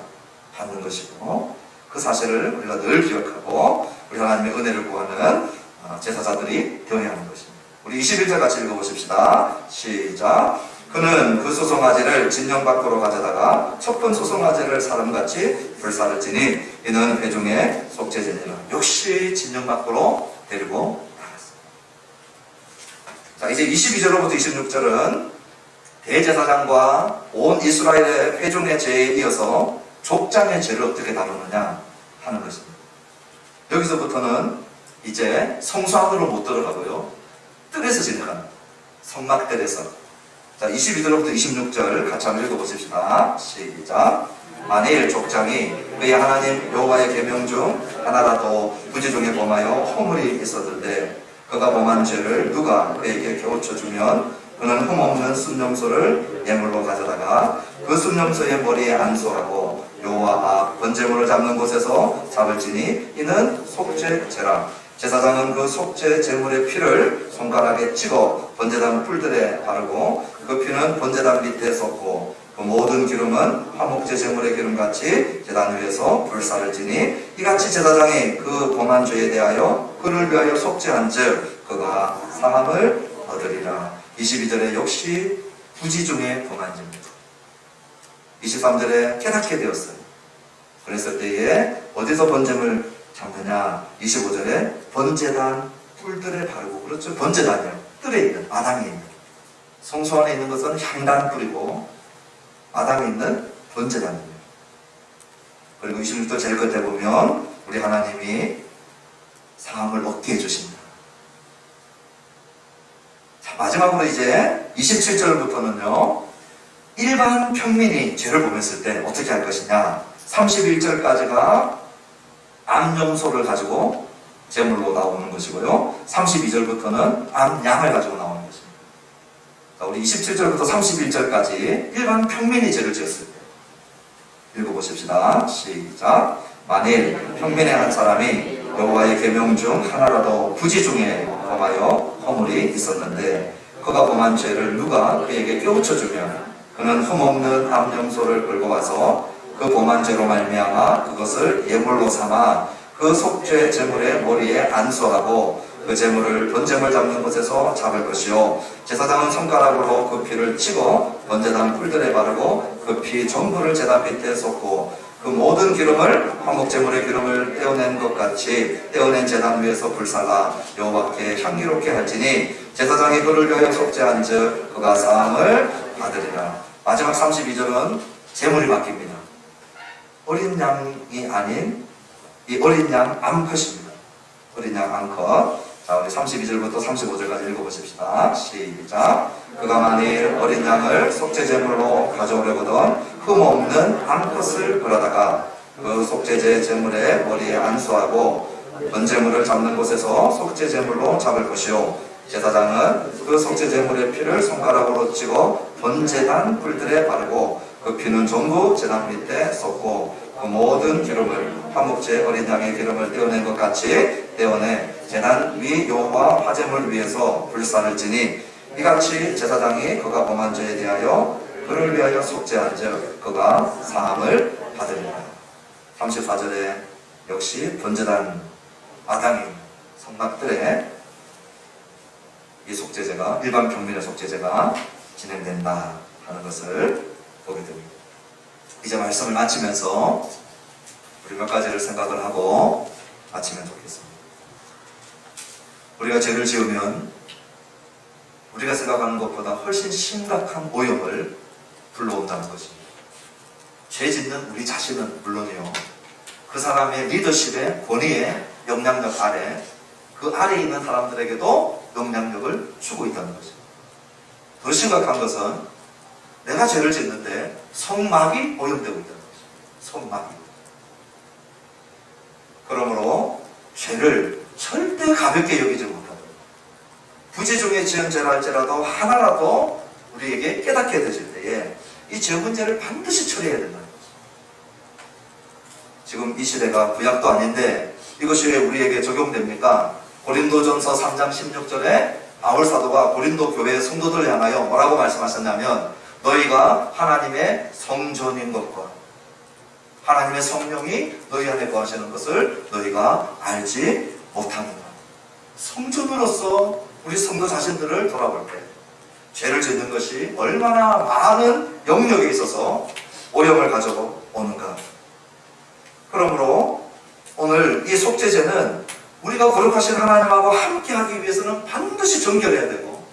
받는 것이고, 그 사실을 우리가 늘 기억하고 우리 하나님의 은혜를 구하는 제사자들이 되어야 하는 것입니다. 우리 21절 같이 읽어보십시다. 시작. 그는 그 소송아지를 진영 밖으로 가져다가 첫 번 소송아지를 사람같이 불사를 지니 이는 회중의 속죄제니라. 역시 진영 밖으로 데리고 나갔습니다. 자, 이제 22절로부터 26절은 대제사장과 온 이스라엘의 회중의 죄에 이어서 족장의 죄를 어떻게 다루느냐 하는 것입니다. 여기서부터는 이제 성소 안으로 못 들어가고요, 뜰에서 지내가는 성막뜰에서. 자, 22절부터 26절 같이 한번 읽어보십시다. 시작. 만일 족장이 그의 하나님 여호와의 계명 중 하나라도 부지 중에 범하여 허물이 있었는데 그가 범한 죄를 누가 그에게 깨우쳐 주면 그는 흠없는 순념소를 예물로 가져다가 그 순념소의 머리에 안수하고 여호와 앞 번제물을 잡는 곳에서 잡을지니 이는 속죄제라. 제사장은 그 속죄 제물의 피를 손가락에 찍어 번제단 뿔들에 바르고 그 피는 번제단 밑에 쏟고 그 모든 기름은 화목제 제물의 기름같이 제단 위에서 불사를 지니 이같이 제사장이 그 범한 죄에 대하여 그를 위하여 속죄한 즉 그가 사함을 얻으리라. 22절에 역시 부지 중에 범한 죄입니다. 23절에 깨닫게 되었어요. 그랬을 때에 어디서 번제물 잡느냐? 25절에 번제단 뿔들에 바르고, 그렇죠? 번제단이요, 뜰에 있는, 마당에 있는. 성소 안에 있는 것은 향단 뿔이고 마당에 있는 번제단입니다. 그리고 26절 제일 끝에 보면 우리 하나님이 사함을 얻게 해주신다. 자, 마지막으로 이제 27절부터는요, 일반 평민이 죄를 범했을 때 어떻게 할 것이냐. 31절까지가 암염소를 가지고 제물로 나오는 것이고요, 32절부터는 암양을 가지고 나오는 것입니다. 자, 우리 27절부터 31절까지 일반 평민이 죄를 지었을 때 읽어보십시다. 시작. 만일 평민의 한 사람이 여호와의 계명 중 하나라도 부지 중에 범하여 허물이 있었는데 그가 범한 죄를 누가 그에게 깨우쳐 주면 그는 흠없는 암염소를 끌고 와서 그 범한 죄로 말미암아 그것을 예물로 삼아 그 속죄 제물의 머리에 안수하고 그 제물을 번제물 잡는 곳에서 잡을 것이요, 제사장은 손가락으로 그 피를 치고 번제단 뿔들에 바르고 그 피 전부를 제단 밑에 쏟고 그 모든 기름을 화목제물의 기름을 떼어낸 것 같이 떼어낸 제단 위에서 불살라 여호와께 향기롭게 할지니 제사장이 그를 위하여 속죄한즉 그가 사함을 받으리라. 마지막 32절은 제물이 바뀝니다. 어린 양이 아닌 이 어린 양 암컷입니다. 어린 양 암컷. 자, 우리 32절부터 35절까지 읽어보십시다. 시작. 그가 만일 어린 양을 속죄제물로 가져오려거든 흠없는 암컷을 끌어다가 그 속죄제 제물의 머리에 안수하고 번제물을 잡는 곳에서 속죄제물로 잡을 것이요, 제사장은 그 속죄제물의 피를 손가락으로 찍어 번제단 뿔들에 바르고 그 피는 전부 제단 밑에 쏟고 그 모든 기름을 화목제 어린 양의 기름을 떼어낸 것 같이 떼어내 제단 위 여호와 화제물 위에서 불사를 지니 이같이 제사장이 그가 범한 죄에 대하여 그를 위하여 속죄한즉 그가 사함을 받으리라. 34절에 역시 번제단 마당인 성막들에 이 속죄제가, 일반 평민의 속죄제가 진행된다 하는 것을 보게 됩니다. 이제 말씀을 마치면서 우리 몇 가지를 생각을 하고 마치면 좋겠습니다. 우리가 죄를 지으면 우리가 생각하는 것보다 훨씬 심각한 오염을 불러온다는 것입니다. 죄 짓는 우리 자신은 물론이요, 그 사람의 리더십의 권위의 영향력 아래 그 아래에 있는 사람들에게도 영향력을 주고 있다는 것입니다. 더 심각한 것은 내가 죄를 짓는데 성막이 오염되고 있다는 것입니다. 성막이. 그러므로 죄를 절대 가볍게 여기지 못하고 부지 중에 지은 죄라 할지라도 하나라도 우리에게 깨닫게 되실 때에 이 죄 문제를 반드시 처리해야 된다는 것입니다. 지금 이 시대가 구약도 아닌데 이것이 왜 우리에게 적용됩니까? 고린도전서 3장 16절에 바울 사도가 고린도 교회 성도들 향하여 뭐라고 말씀하셨냐면, 너희가 하나님의 성전인 것과 하나님의 성령이 너희 안에 거하시는 것을 너희가 알지 못하는가. 성전으로서 우리 성도 자신들을 돌아볼 때 죄를 짓는 것이 얼마나 많은 영역에 있어서 오염을 가져오는가. 그러므로 오늘 이 속죄제는 우리가 거룩하신 하나님하고 함께하기 위해서는 반드시 정결해야 되고,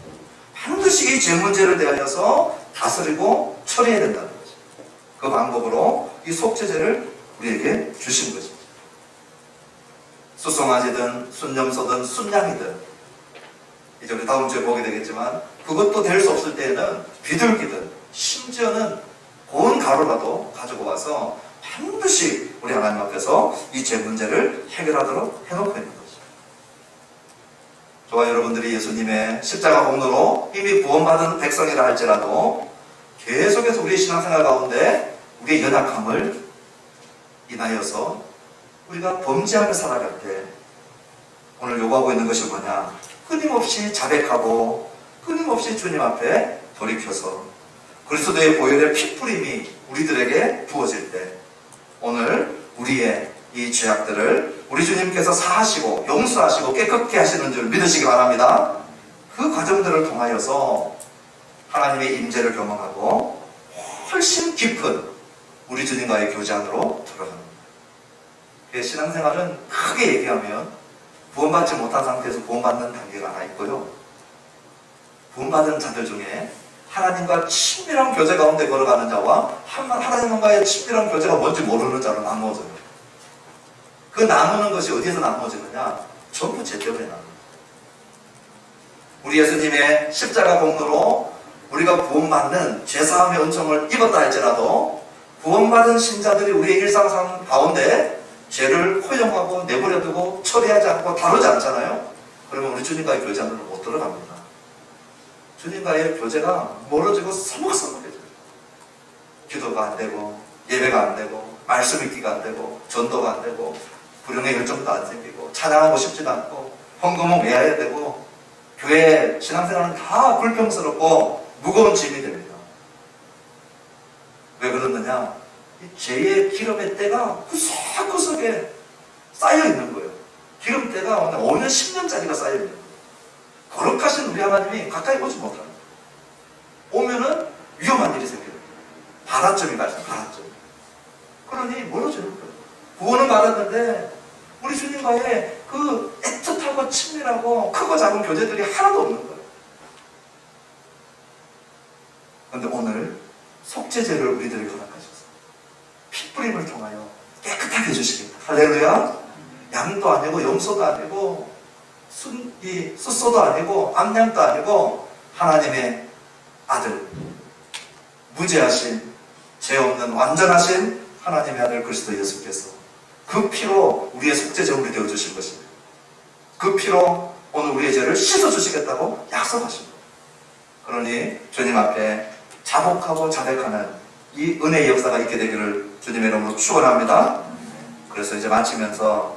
반드시 이 죄 문제를 대하여서 다스리고 처리해야 된다는 거죠. 그 방법으로 이 속죄제를 우리에게 주신 것입니다. 수송아지든 순염소든 순양이든, 이제 우리 다음 주에 보게 되겠지만, 그것도 될 수 없을 때에는 비둘기든 심지어는 고운 가루라도 가지고 와서 반드시 우리 하나님 앞에서 이 죄 문제를 해결하도록 해놓고 있는 거죠. 저와 여러분들이 예수님의 십자가 공로로 이미 구원받은 백성이라 할지라도 계속해서 우리의 신앙생활 가운데 우리의 연약함을 인하여서 우리가 범죄하며 살아갈 때 오늘 요구하고 있는 것이 뭐냐? 끊임없이 자백하고 끊임없이 주님 앞에 돌이켜서 그리스도의 보혈의 피뿌림이 우리들에게 부어질 때 오늘 우리의 이 죄악들을 우리 주님께서 사하시고 용서하시고 깨끗게 하시는 줄 믿으시기 바랍니다. 그 과정들을 통하여서 하나님의 임재를 경험하고 훨씬 깊은 우리 주님과의 교제 안으로 들어갑니다. 신앙생활은 크게 얘기하면 구원받지 못한 상태에서 구원받는 단계가 하나 있고요, 구원받은 자들 중에 하나님과 친밀한 교제 가운데 걸어가는 자와 하나님과의 친밀한 교제가 뭔지 모르는 자로 나누어져요. 그 나누는 것이 어디에서 나누어지느냐? 전부 죄 때문에 나누어요. 우리 예수님의 십자가 공로로 우리가 구원받는 죄사함의 은총을 입었다 할지라도 구원받은 신자들이 우리의 일상상 가운데 죄를 허용하고 내버려두고 처리하지 않고 다루지 않잖아요. 그러면 우리 주님과의 교제 안으로 못 들어갑니다. 주님과의 교제가 멀어지고 서먹서먹해져요. 기도가 안 되고 예배가 안 되고 말씀 읽기가 안 되고 전도가 안 되고 불령의 열정도 안 생기고 찬양하고 싶지도 않고 헌금은 왜 해야 되고 교회 신앙생활은 다 불평스럽고 무거운 짐이 됩니다. 왜 그러느냐? 이 죄의 기름의 때가 구석구석에 쌓여 있는 거예요. 기름때가 5년 10년짜리가 쌓여 있는 거예요. 거룩하신 우리 하나님이 가까이 오지 못합니다. 오면은 위험한 일이 생겨요. 발화점이 발생, 발화점. 그러니 멀어지는 거예요. 구원을 받았는데 우리 주님과의 그 애틋하고 친밀하고 크고 작은 교제들이 하나도 없는 거예요. 그런데 오늘 속죄제를 우리들에게 허락하셨어요. 피뿌림을 통하여 깨끗하게 해주시겠다. 할렐루야. 양도 아니고 염소도 아니고 숫소도 아니고 암양도 아니고 하나님의 아들, 무죄하신 죄 없는 완전하신 하나님의 아들 그리스도 예수께서 그 피로 우리의 속죄제물이 되어주신 것입니다. 그 피로 오늘 우리의 죄를 씻어주시겠다고 약속하십니다. 그러니 주님 앞에 자복하고 자백하는 이 은혜의 역사가 있게 되기를 주님의 이름으로 축원합니다. 그래서 이제 마치면서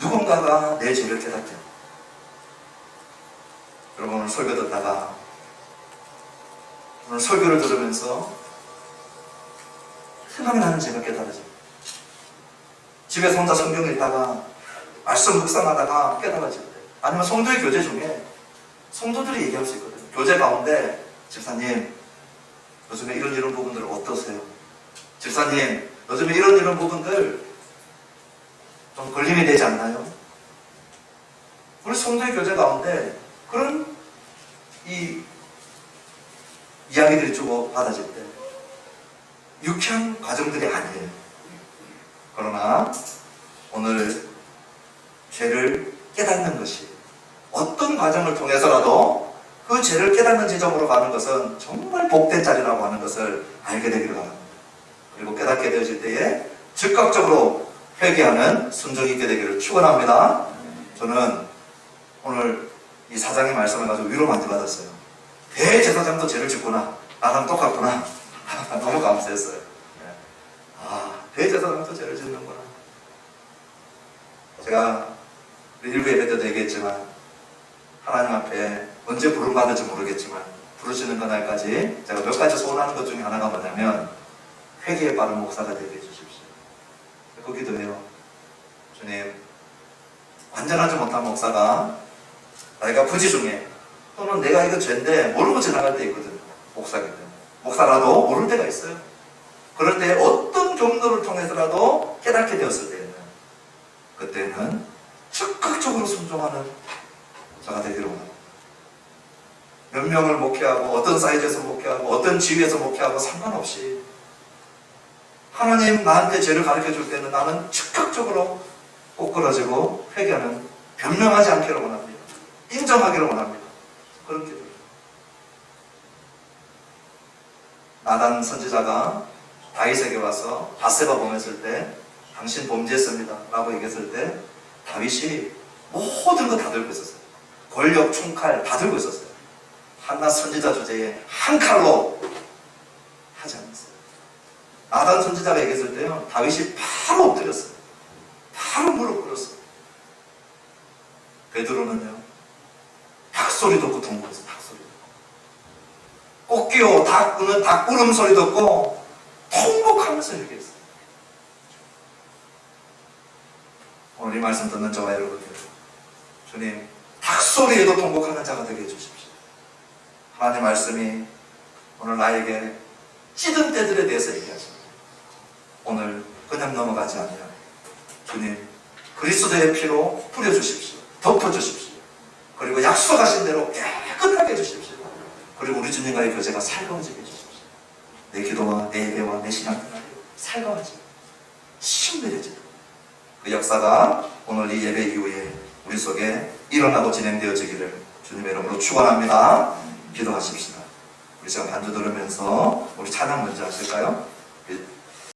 누군가가 내 죄를 깨닫게 합니다. 여러분 오늘 설교 듣다가 오늘 설교를 들으면서 생각이 나는 죄가 깨달아집니다. 집에서 혼자 성경 읽다가 말씀 묵상하다가 깨달아질 때, 아니면 성도의 교제 중에 성도들이 얘기할 수 있거든요. 교제 가운데 집사님 요즘에 이런 부분들 어떠세요? 집사님 요즘에 이런 부분들 좀 걸림이 되지 않나요? 우리 성도의 교제 가운데 그런 이 이야기들이 주고 받아질 때 유쾌한 과정들이 아니에요. 그러나 오늘 죄를 깨닫는 것이 어떤 과정을 통해서라도 그 죄를 깨닫는 지점으로 가는 것은 정말 복된 자리라고 하는 것을 알게 되기를 바랍니다. 그리고 깨닫게 되어질 때에 즉각적으로 회개하는 순종이 있게 되기를 축원합니다. 저는 오늘 이 사장의 말씀을 가지고 위로 많이 받았어요. 대제사장도 죄를 짓구나. 나랑 똑같구나. 너무 감사했어요. 대제사장도 죄를 짓는구나. 제가 우리 일부 예배 때도 얘기했지만 하나님 앞에 언제 부름 받을지 모르겠지만 부르시는 그날까지 제가 몇 가지 소원하는 것 중에 하나가 뭐냐면 회개에 빠른 목사가 되게 해주십시오. 그 기도해요. 주님, 완전하지 못한 목사가 내가 부지 중에 또는 내가 이거 죄인데 모르고 지나갈 때 있거든요. 목사기 때문에. 목사라도 모를 때가 있어요. 그럴 때 어떤 경로를 통해서라도 깨닫게 되었을 때에는 그때는 적극적으로 순종하는 저가 되기를 원합니다. 몇 명을 목회하고 어떤 사이즈에서 목회하고 어떤 지위에서 목회하고 상관없이 하나님 나한테 죄를 가르쳐 줄 때는 나는 즉각적으로 꼬꾸라지고 회개하는, 변명하지 않기를 원합니다. 인정하기를 원합니다. 그런 기도예요. 나단 선지자가 다윗에게 와서 밧세바 범했을 때 당신 범죄했습니다 라고 얘기했을 때 다윗이 모든 거 다 들고 있었어요. 권력, 총칼 다 들고 있었어요. 한낱 선지자 주제에 한 칼로 하지 않았어요. 나단 선지자가 얘기했을 때요, 다윗이 바로 엎드렸어요. 바로 무릎 꿇었어요. 베드로는요, 닭소리 듣고 동굴에서 닭소리 듣고, 꽃기호 닭 우는 닭 울음소리 듣고 통곡하면서 얘기했어요. 오늘 이 말씀 듣는 저와 여러분들, 주님, 닭소리에도 통곡하는 자가 되게 해주십시오. 하나님의 말씀이 오늘 나에게 찌든 때들에 대해서 얘기하십니다. 오늘 그냥 넘어가지 아니하고 주님, 그리스도의 피로 뿌려주십시오. 덮어주십시오. 그리고 약속하신 대로 깨끗하게 해주십시오. 그리고 우리 주님과의 교제가 살가워지게 해주십시오. 내 기도와 내 예배와 내 신앙생활이 살가워지고 신비해지고 그 역사가 오늘 이 예배 이후에 우리 속에 일어나고 진행되어지기를 주님의 이름으로 축원합니다. 기도하십시다. 우리 지금 반주 들으면서 우리 찬양 먼저 하실까요?